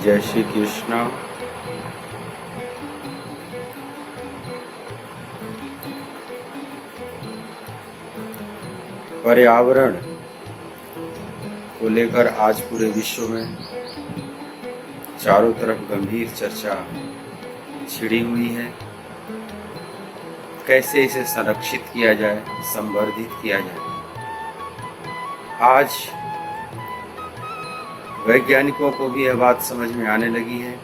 जय श्री कृष्ण। पर्यावरण को लेकर आज पूरे विश्व में चारों तरफ गंभीर चर्चा छिड़ी हुई है। कैसे इसे संरक्षित किया जाए, संवर्धित किया जाए। आज वैज्ञानिकों को भी यह बात समझ में आने लगी है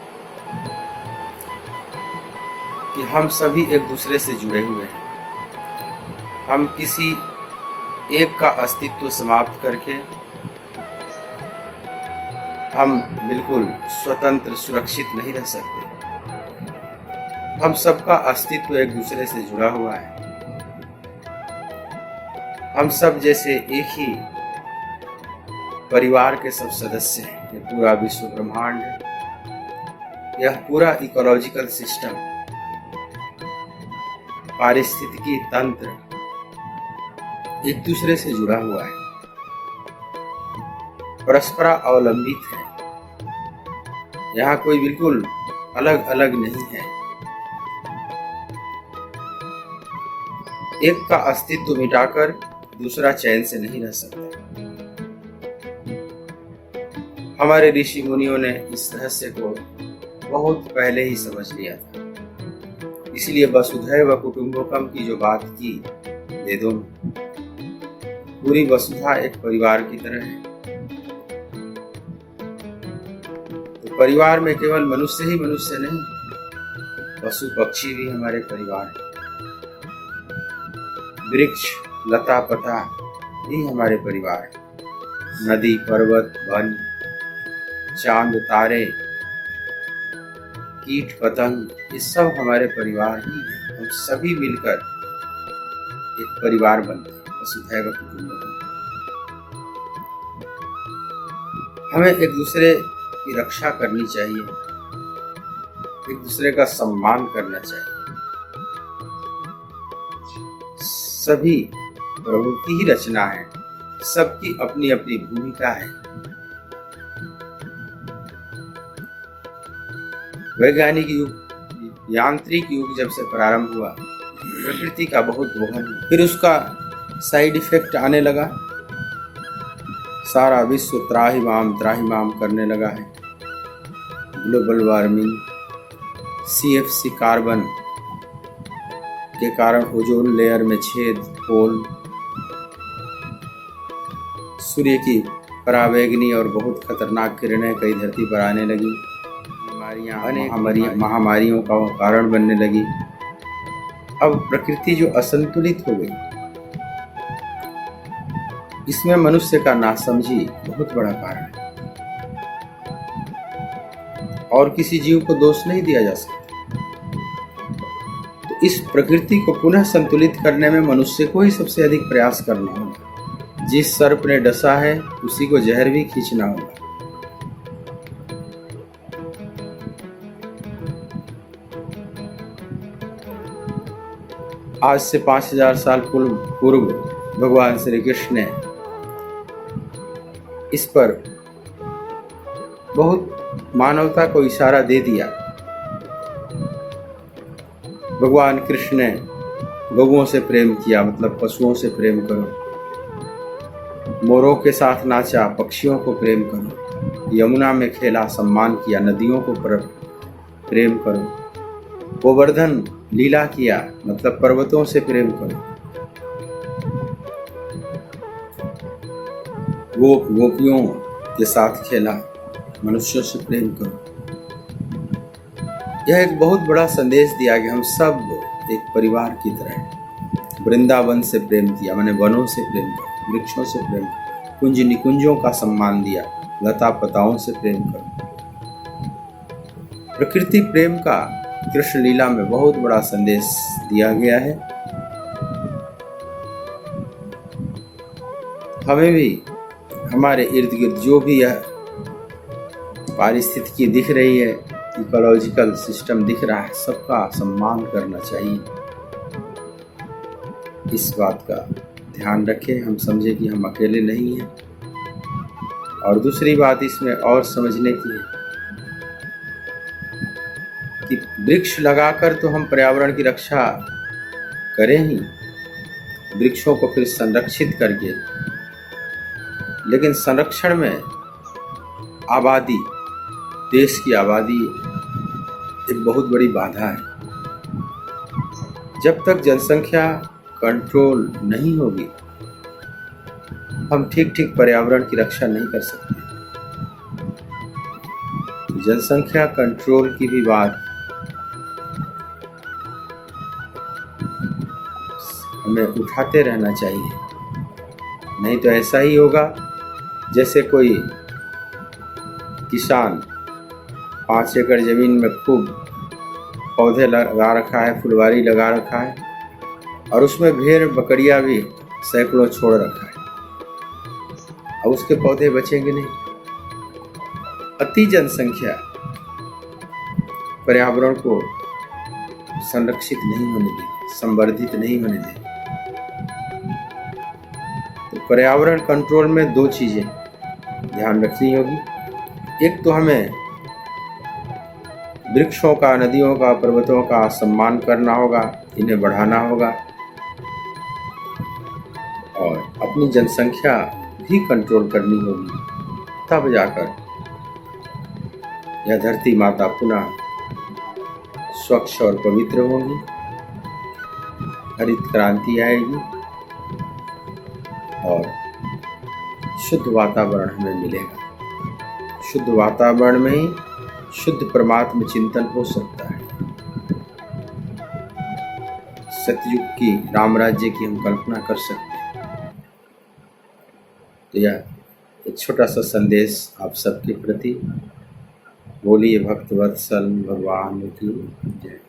कि हम सभी एक दूसरे से जुड़े हुए हैं। हम किसी एक का अस्तित्व समाप्त करके हम बिल्कुल स्वतंत्र सुरक्षित नहीं रह सकते। हम सबका अस्तित्व एक दूसरे से जुड़ा हुआ है। हम सब जैसे एक ही परिवार के सब सदस्य हैं। ये पूरा विश्व ब्रह्मांड, यह पूरा इकोलॉजिकल सिस्टम, पारिस्थितिकी तंत्र एक दूसरे से जुड़ा हुआ है, परस्पर अवलंबित है। यहाँ कोई बिल्कुल अलग अलग नहीं है। एक का अस्तित्व मिटाकर दूसरा चैन से नहीं रह सकता। हमारे ऋषि मुनियों ने इस रहस्य को बहुत पहले ही समझ लिया था। इसलिए वसुधैव कुटुम्बकम की जो बात की वेदों में, पूरी वसुधा एक परिवार की तरह है। तो परिवार में केवल मनुष्य ही मनुष्य नहीं, पशु पक्षी भी हमारे परिवार है। वृक्ष लता पता भी हमारे परिवार है। नदी पर्वत वन, चांद तारे, कीट पतंग, ये सब हमारे परिवार ही हैं। हम सभी मिलकर एक परिवार बनते हैं, वसुधैव कुटुम्बकम। हमें एक दूसरे की रक्षा करनी चाहिए, एक दूसरे का सम्मान करना चाहिए। सभी प्रभु की ही रचना है, सबकी अपनी अपनी भूमिका है। वैज्ञानिक युग, यांत्रिक युग जब से प्रारंभ हुआ, प्रकृति का बहुत दोहन, फिर उसका साइड इफेक्ट आने लगा। सारा विश्व त्राहिमाम करने लगा है। ग्लोबल वार्मिंग, CFC कार्बन के कारण ओजोन लेयर में छेद, होल, सूर्य की परावैगनी और बहुत खतरनाक किरणें कई धरती पर आने लगी। बीमारियां, अनेक महामारियों का कारण बनने लगी। अब प्रकृति जो असंतुलित हो गई, इसमें मनुष्य का नासमझी बहुत बड़ा कारण है। और किसी जीव को दोष नहीं दिया जा सकता। तो इस प्रकृति को पुनः संतुलित करने में मनुष्य को ही सबसे अधिक प्रयास करना होगा। जिस सर्प ने डसा है, उसी को जहर भी खींचना होगा। आज से 5000 साल पूर्व भगवान श्री कृष्ण ने इस पर बहुत मानवता को इशारा दे दिया। भगवान कृष्ण ने गौओं से प्रेम किया, मतलब पशुओं से प्रेम करो। मोरों के साथ नाचा, पक्षियों को प्रेम करो। यमुना में खेला, सम्मान किया, नदियों को प्रेम करो। गोवर्धन लीला किया, मतलब पर्वतों से प्रेम करो। गोपियों के साथ खेला, मनुष्यों से प्रेम करो। यह एक बहुत बड़ा संदेश दिया कि हम सब एक परिवार की तरह हैं। वृंदावन से प्रेम किया, मैंने वनों से प्रेम करो, वृक्षों से प्रेम करो, कुंज निकुंजों का सम्मान दिया, लता पताओं से प्रेम करो। प्रकृति प्रेम का कृष्ण लीला में बहुत बड़ा संदेश दिया गया है। हमें भी हमारे इर्द गिर्द जो भी यह पारिस्थितिकी दिख रही है, इकोलॉजिकल सिस्टम दिख रहा है, सबका सम्मान करना चाहिए। इस बात का ध्यान रखें, हम समझें कि हम अकेले नहीं हैं। और दूसरी बात इसमें और समझने की है कि वृक्ष लगाकर तो हम पर्यावरण की रक्षा करें ही, वृक्षों को फिर संरक्षित करके, लेकिन संरक्षण में आबादी, देश की आबादी एक बहुत बड़ी बाधा है। जब तक जनसंख्या कंट्रोल नहीं होगी, हम ठीक ठीक पर्यावरण की रक्षा नहीं कर सकते। जनसंख्या कंट्रोल की भी बात हमें उठाते रहना चाहिए, नहीं तो ऐसा ही होगा जैसे कोई किसान 5 एकड़ ज़मीन में खूब पौधे लगा रखा है, फुलवारी लगा रखा है, और उसमें भेड़ बकरियां भी सैकड़ों छोड़ रखा है। अब उसके पौधे बचेंगे नहीं। अति जनसंख्या पर्यावरण को संरक्षित नहीं होने देगी, संवर्धित नहीं होने देगी। तो पर्यावरण कंट्रोल में 2 चीज़ें ध्यान रखनी होगी। एक तो हमें वृक्षों का, नदियों का, पर्वतों का सम्मान करना होगा, इन्हें बढ़ाना होगा, और अपनी जनसंख्या भी कंट्रोल करनी होगी। तब जाकर यह धरती माता पुनः स्वच्छ और पवित्र होगी, हरित क्रांति आएगी और शुद्ध वातावरण हमें मिलेगा। शुद्ध वातावरण में ही शुद्ध परमात्म चिंतन हो सकता है। सतयुग की राम राज्य की हम कल्पना कर सकते हैं। तो यह एक छोटा सा संदेश आप सबके प्रति। बोलिए भक्तवत्सल भगवान की जय।